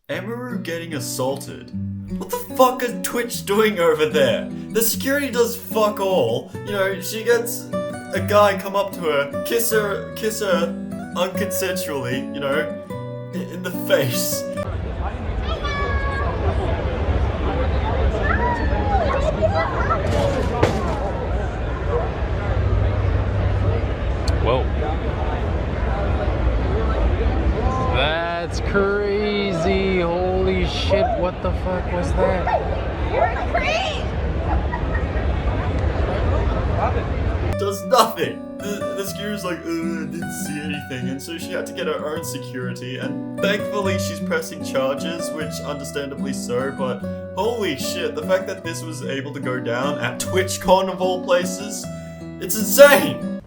Amaru getting assaulted. What the fuck is Twitch doing over there? The security does fuck all. You know, she gets a guy come up to her, kiss her unconsensually, you know, in the face. Whoa. That's crazy. Holy shit, what the fuck was that? You're a creep! Does nothing. The security's like, didn't see anything, and so she had to get her own security, and thankfully she's pressing charges, which understandably so, but holy shit, the fact that this was able to go down at TwitchCon of all places, it's insane!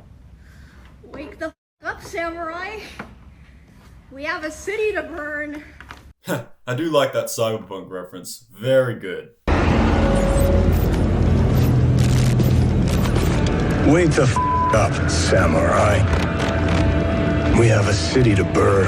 Wake the f up, samurai! We have a city to burn! I do like that cyberpunk reference. Very good. Wake the f up, samurai. We have a city to burn.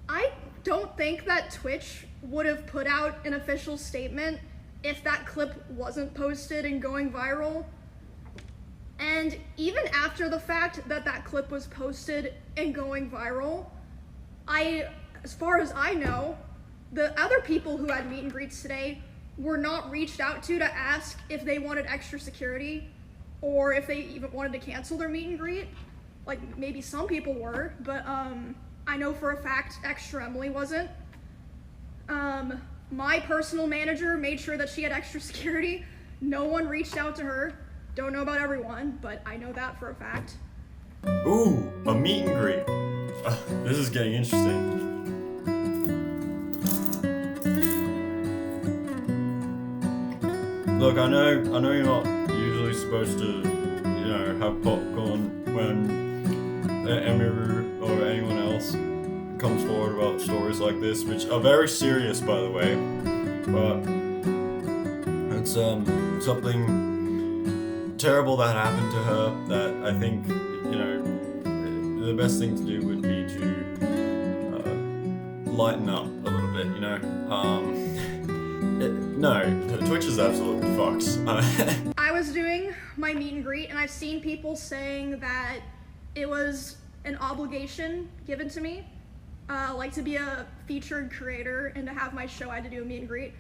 I don't think that Twitch would have put out an official statement if that clip wasn't posted and going viral. And even after the fact that that clip was posted and going viral, as far as I know, the other people who had meet and greets today were not reached out to ask if they wanted extra security or if they even wanted to cancel their meet and greet. Like, maybe some people were, but I know for a fact Extra Emily wasn't. My personal manager made sure that she had extra security. No one reached out to her. Don't know about everyone, but I know that for a fact. Ooh, a meet and greet. This is getting interesting. Look, I know you're not usually supposed to, you know, have popcorn when Emiru or anyone else comes forward about stories like this, which are very serious, by the way. But it's something terrible that happened to her that I think, you know, the best thing to do would be to lighten up a little bit, you know. No, Twitch is absolutely fucked. I was doing my meet and greet, and I've seen people saying that it was an obligation given to me, like to be a featured creator and to have my show, I had to do a meet and greet,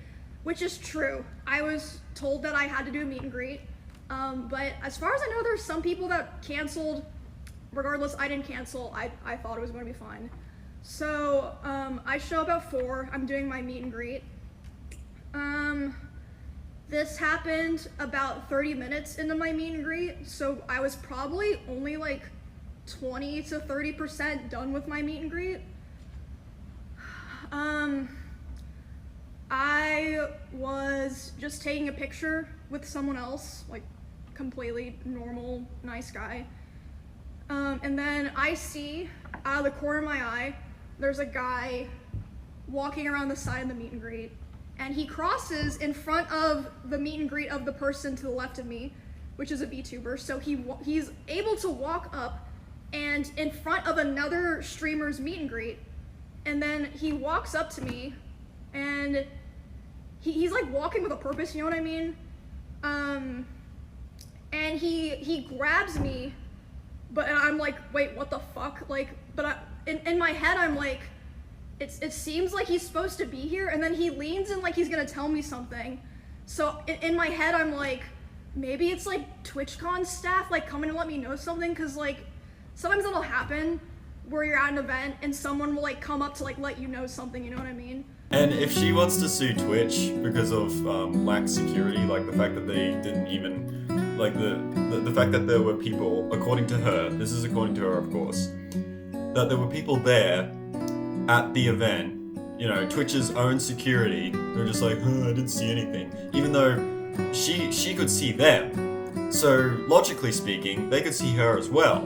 which is true. I was told that I had to do a meet and greet, but as far as I know, there's some people that canceled. Regardless, I didn't cancel. I thought it was going to be fine. So I show up at 4. I'm doing my meet and greet. This happened about 30 minutes into my meet and greet, so I was probably only like 20 to 30% done with my meet and greet. I was just taking a picture with someone else, like completely normal, nice guy. And then I see out of the corner of my eye, there's a guy walking around the side of the meet and greet. And he crosses in front of the meet and greet of the person to the left of me, which is a VTuber. So he's able to walk up and in front of another streamer's meet and greet. And then he walks up to me and he's like walking with a purpose, you know what I mean? And he grabs me, but I'm like, wait, what the fuck? Like, but in my head, I'm like, it seems like he's supposed to be here, and then he leans in like he's gonna tell me something. So in my head, I'm like, maybe it's like TwitchCon staff like coming to let me know something, cause like sometimes it'll happen where you're at an event and someone will like come up to like let you know something, you know what I mean? And if she wants to sue Twitch because of lax security, like the fact that they didn't even, like the fact that there were people, according to her, this is according to her of course, that there were people there at the event, you know, Twitch's own security, they're just like, I didn't see anything, even though she could see them. So logically speaking, they could see her as well.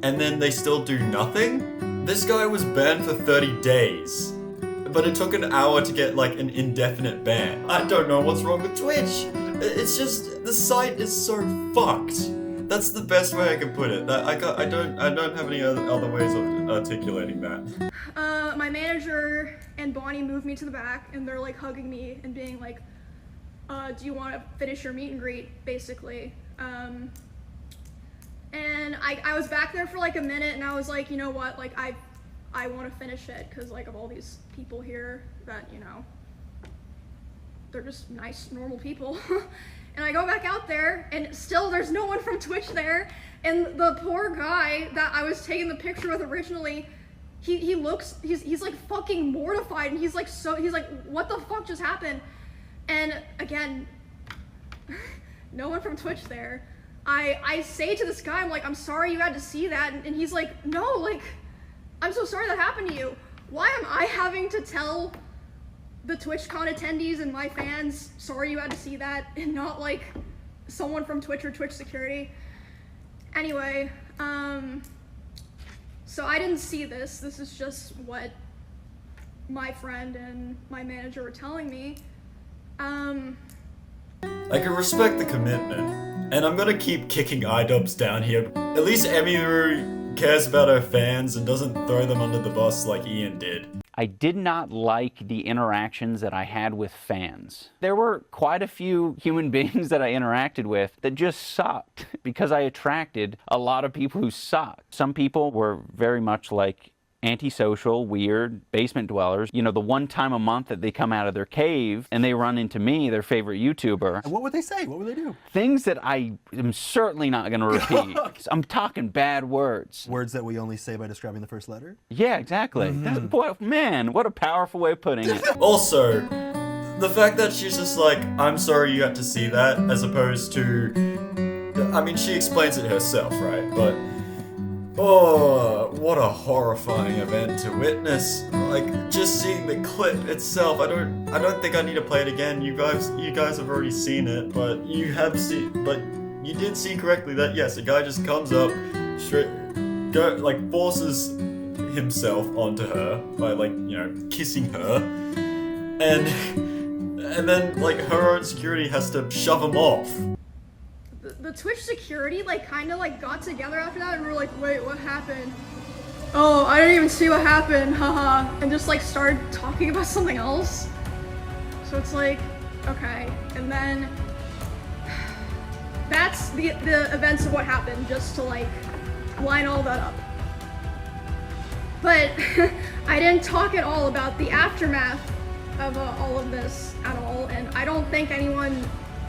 And then they still do nothing? This guy was banned for 30 days. But it took an hour to get like an indefinite ban. I don't know what's wrong with Twitch. It's just, the site is so fucked. That's the best way I can put it. I don't have any other ways of articulating that. My manager and Bonnie moved me to the back, and they're like hugging me and being like, do you want to finish your meet and greet, basically. And I was back there for like a minute, and I was like, you know what, like I want to finish it because like of all these people here that, you know, they're just nice, normal people. And I go back out there, and still there's no one from Twitch there. And the poor guy that I was taking the picture with originally, he's like fucking mortified, and he's like, what the fuck just happened? And again, no one from Twitch there. I say to this guy, I'm like, I'm sorry you had to see that, and he's like, no, like, I'm so sorry that happened to you. Why am I having to tell the TwitchCon attendees and my fans, sorry you had to see that, and not like someone from Twitch or Twitch security? Anyway, so I didn't see this. This is just what my friend and my manager were telling me. I can respect the commitment, and I'm gonna keep kicking iDubbbz down here. At least Emiru cares about her fans and doesn't throw them under the bus like Ian did. I did not like the interactions that I had with fans. There were quite a few human beings that I interacted with that just sucked because I attracted a lot of people who sucked. Some people were very much like antisocial, weird, basement dwellers. You know, the one time a month that they come out of their cave and they run into me, their favorite YouTuber. And what would they say? What would they do? Things that I am certainly not going to repeat. I'm talking bad words. Words that we only say by describing the first letter? Yeah, exactly. Man, what a powerful way of putting it. Also, the fact that she's just like, I'm sorry you had to see that, as opposed to, I mean, she explains it herself, right? But, oh, what a horrifying event to witness. Like, just seeing the clip itself, I don't think I need to play it again. You guys have already seen it, but you did see correctly that, yes, a guy just comes up, forces himself onto her by, like, you know, kissing her, and then, like, her own security has to shove him off. The Twitch security, like, kind of, like, got together after that, and we were like, wait, what happened? Oh, I didn't even see what happened, haha, and just, like, started talking about something else. So it's like, okay, and then that's the events of what happened, just to, like, line all that up. But I didn't talk at all about the aftermath of all of this at all, and I don't think anyone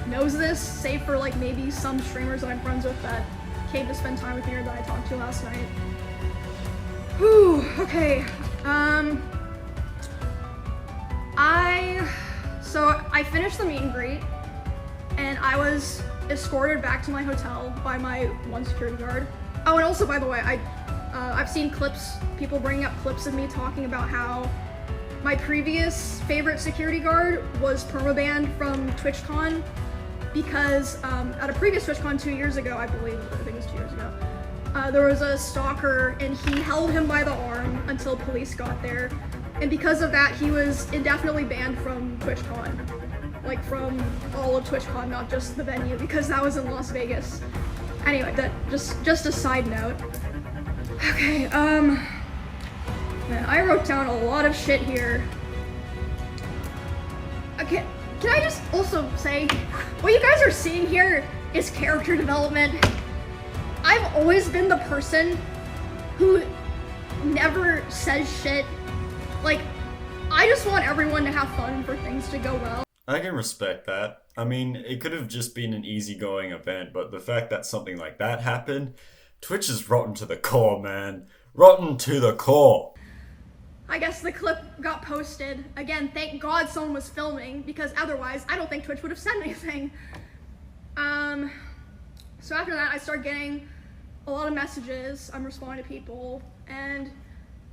knows this, save for like maybe some streamers that I'm friends with that came to spend time with me or that I talked to last night. Whew, okay. So I finished the meet and greet, and I was escorted back to my hotel by my one security guard. Oh, and also, by the way, I've seen clips, people bringing up clips of me talking about how my previous favorite security guard was permabanned from TwitchCon because at a previous TwitchCon 2 years ago, I think it was 2 years ago, there was a stalker and he held him by the arm until police got there. And because of that, he was indefinitely banned from TwitchCon. Like from all of TwitchCon, not just the venue, because that was in Las Vegas. Anyway, that just a side note. Okay, man, I wrote down a lot of shit here. Okay, can I just also say, what you guys are seeing here is character development. I've always been the person who never says shit. Like, I just want everyone to have fun and for things to go well. I can respect that. I mean, it could have just been an easygoing event, but the fact that something like that happened, Twitch is rotten to the core, man. Rotten to the core. I guess the clip got posted. Again, thank God someone was filming, because otherwise I don't think Twitch would have said anything. So after that, I started getting a lot of messages. I'm responding to people, and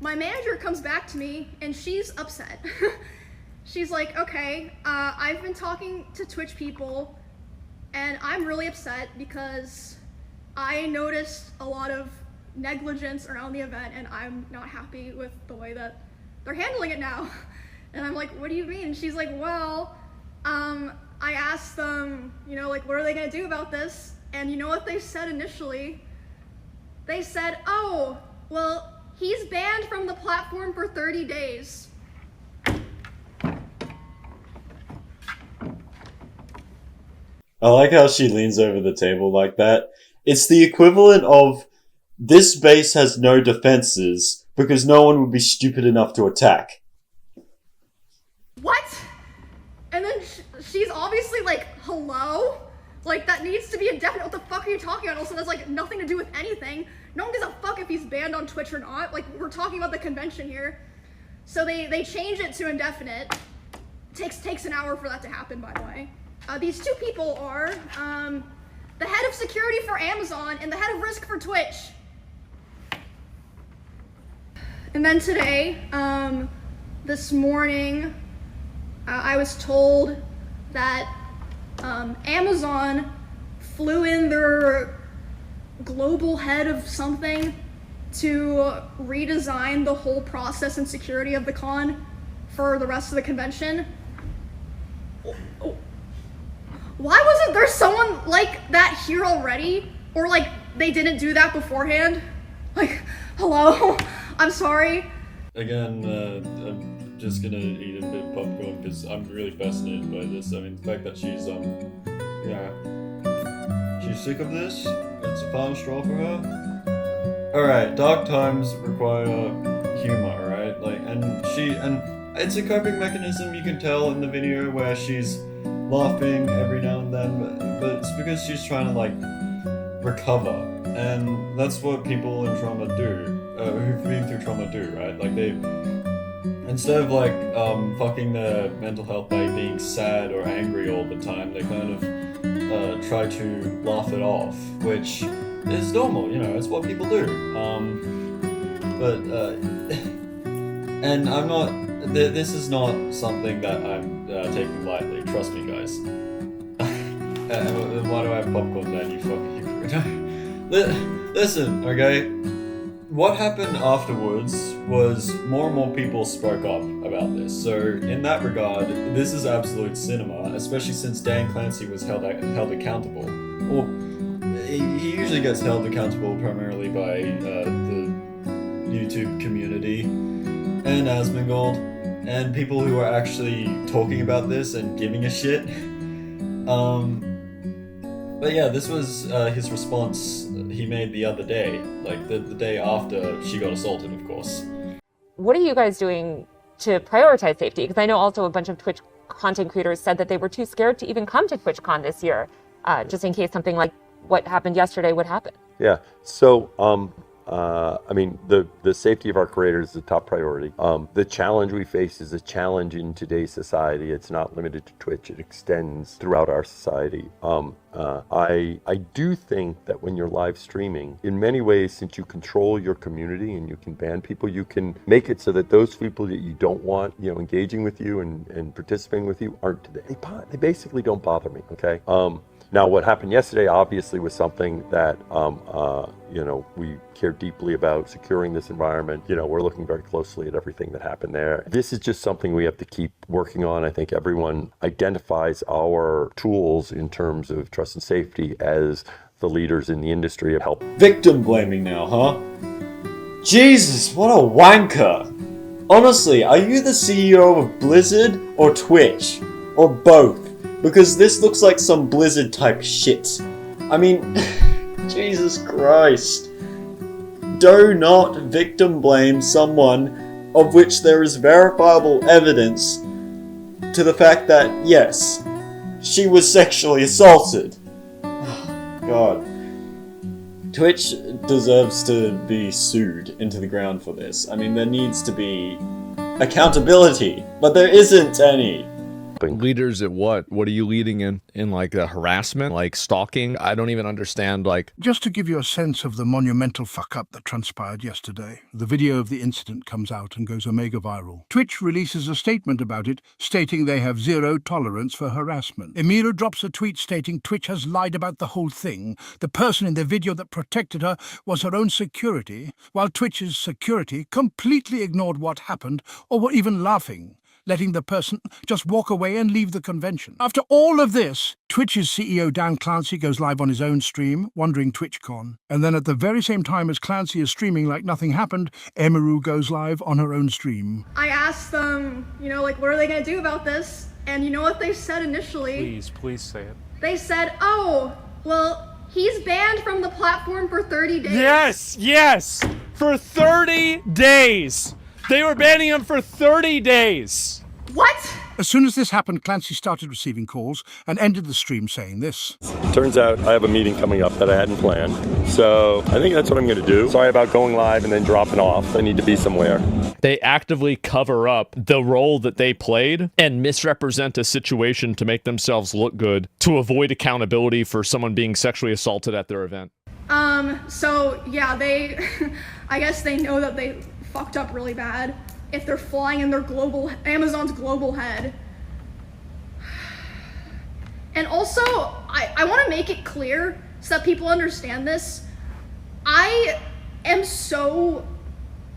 my manager comes back to me, and she's upset. She's like, okay, I've been talking to Twitch people, and I'm really upset because I noticed a lot of negligence around the event, and I'm not happy with the way that they're handling it now. And I'm like, what do you mean? She's like, well, I asked them, you know, like, what are they gonna do about this? And you know what they said initially? They said, oh, well, he's banned from the platform for 30 days. I like how she leans over the table like that. It's the equivalent of, this base has no defenses because no one would be stupid enough to attack. What? And then she's obviously like, hello? Like, that needs to be indefinite. What the fuck are you talking about? Also, that's like nothing to do with anything. No one gives a fuck if he's banned on Twitch or not. Like, we're talking about the convention here. So they change it to indefinite. Takes an hour for that to happen, by the way. These two people are the head of security for Amazon and the head of risk for Twitch. And then today, this morning, I was told that Amazon flew in their global head of something to redesign the whole process and security of the con for the rest of the convention. Why wasn't there someone like that here already? Or like they didn't do that beforehand? Like, hello? I'm sorry. Again, I'm just gonna eat a bit of popcorn because I'm really fascinated by this. I mean, the fact that she's, she's sick of this. It's a final straw for her. Alright, dark times require humor, right? Like, and it's a coping mechanism, you can tell in the video where she's laughing every now and then, but it's because she's trying to, like, recover. And that's what people in trauma do, who've been through trauma do, right? Like, they, instead of, like, fucking their mental health by being sad or angry all the time, they kind of try to laugh it off, which is normal, you know, it's what people do. And I'm not, this is not something that I'm taking lightly, trust me, guys. Why do I have popcorn then, you fucking hypocrite? Listen, okay? What happened afterwards was more and more people spoke up about this. So in that regard, this is absolute cinema, especially since Dan Clancy was held accountable. Well, he usually gets held accountable primarily by the YouTube community and Asmongold and people who are actually talking about this and giving a shit. But yeah, this was his response he made the other day, like the day after she got assaulted, of course. What are you guys doing to prioritize safety? Because I know also a bunch of Twitch content creators said that they were too scared to even come to TwitchCon this year, just in case something like what happened yesterday would happen. Yeah, so I mean, the safety of our creators is a top priority. The challenge we face is a challenge in today's society. It's not limited to Twitch. It extends throughout our society. I do think that when you're live streaming, in many ways, since you control your community and you can ban people, you can make it so that those people that you don't want, you know, engaging with you and participating with you aren't today. They basically don't bother me, okay? Now, what happened yesterday obviously was something that, you know, we care deeply about securing this environment. You know, we're looking very closely at everything that happened there. This is just something we have to keep working on. I think everyone identifies our tools in terms of trust and safety as the leaders in the industry of help. Victim blaming now, huh? Jesus, what a wanker! Honestly, are you the CEO of Blizzard or Twitch? Or both? Because this looks like some Blizzard type shit. I mean, Jesus Christ. Do not victim blame someone of which there is verifiable evidence to the fact that, yes, she was sexually assaulted. God. Twitch deserves to be sued into the ground for this. I mean, there needs to be accountability, but there isn't any. Leaders at what? What are you leading in? In like harassment, like stalking? I don't even understand, like... Just to give you a sense of the monumental fuck-up that transpired yesterday, the video of the incident comes out and goes omega viral. Twitch releases a statement about it, stating they have zero tolerance for harassment. Emira drops a tweet stating Twitch has lied about the whole thing. The person in the video that protected her was her own security, while Twitch's security completely ignored what happened or were even laughing. letting the person just walk away and leave the convention. After all of this, Twitch's CEO Dan Clancy goes live on his own stream, wondering TwitchCon. And then at the very same time as Clancy is streaming like nothing happened, Emiru goes live on her own stream. I asked them, like, what are they gonna do about this? And you know what they said initially? Please say it. They said, oh, well, he's banned from the platform for 30 days. Yes! For 30 days! They were banning him for 30 days! What? As soon as this happened, Clancy started receiving calls and ended the stream saying this. Turns out I have a meeting coming up that I hadn't planned. So I think that's what I'm going to do. Sorry about going live and then dropping off. I need to be somewhere. They actively cover up the role that they played and misrepresent a situation to make themselves look good to avoid accountability for someone being sexually assaulted at their event. So yeah, they, I guess they know that they fucked up really bad if they're flying in their Amazon's global head. And also, I want to make it clear so that people understand this. I am so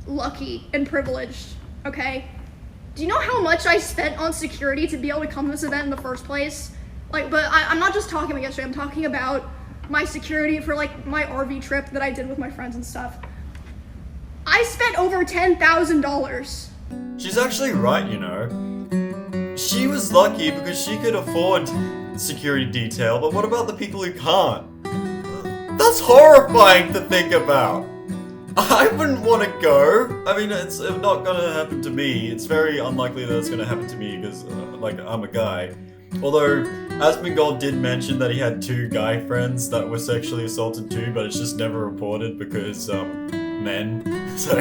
lucky and privileged, okay? Do you know how much I spent on security to be able to come to this event in the first place? But I'm not just talking about yesterday, I'm talking about my security for my RV trip that I did with my friends and stuff. I spent over $10,000. She's actually right, She was lucky because she could afford security detail, but what about the people who can't? That's horrifying to think about. I wouldn't want to go. I mean, it's not gonna happen to me. It's very unlikely that it's gonna happen to me because, I'm a guy. Although, Asmongold did mention that he had 2 guy friends that were sexually assaulted too, but it's just never reported because, men. So,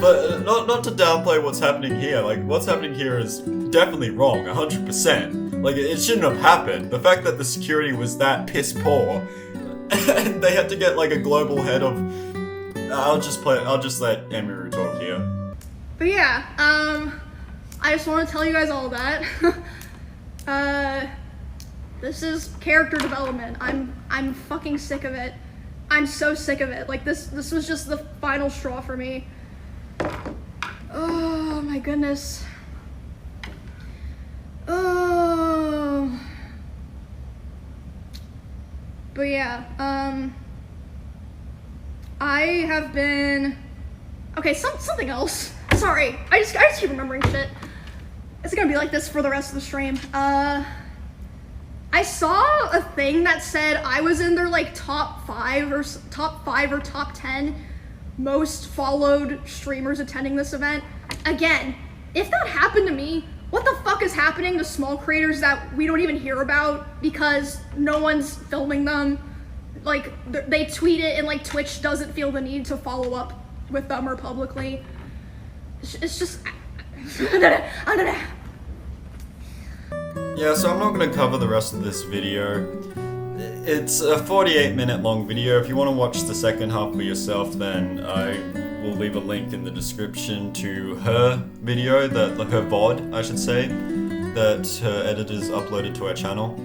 but not to downplay what's happening here. What's happening here is definitely wrong, 100%. It shouldn't have happened. The fact that the security was that piss poor, and they had to get a global head of. I'll just let Emiru talk here. But yeah, I just want to tell you guys all that. This is character development. I'm fucking sick of it. I'm so sick of it. This was just the final straw for me. Oh my goodness. Oh. But yeah, I have been, okay, something else. Sorry, I just keep remembering shit. It's gonna be like this for the rest of the stream. I saw a thing that said I was in their top 5 or top 10 most followed streamers attending this event. Again, if that happened to me, what the fuck is happening to small creators that we don't even hear about because no one's filming them? They tweet it and Twitch doesn't feel the need to follow up with them or publicly. It's just, Yeah, so I'm not going to cover the rest of this video. It's a 48-minute long video. If you want to watch the second half for yourself, then I will leave a link in the description to her video, her VOD, I should say, that her editors uploaded to our channel.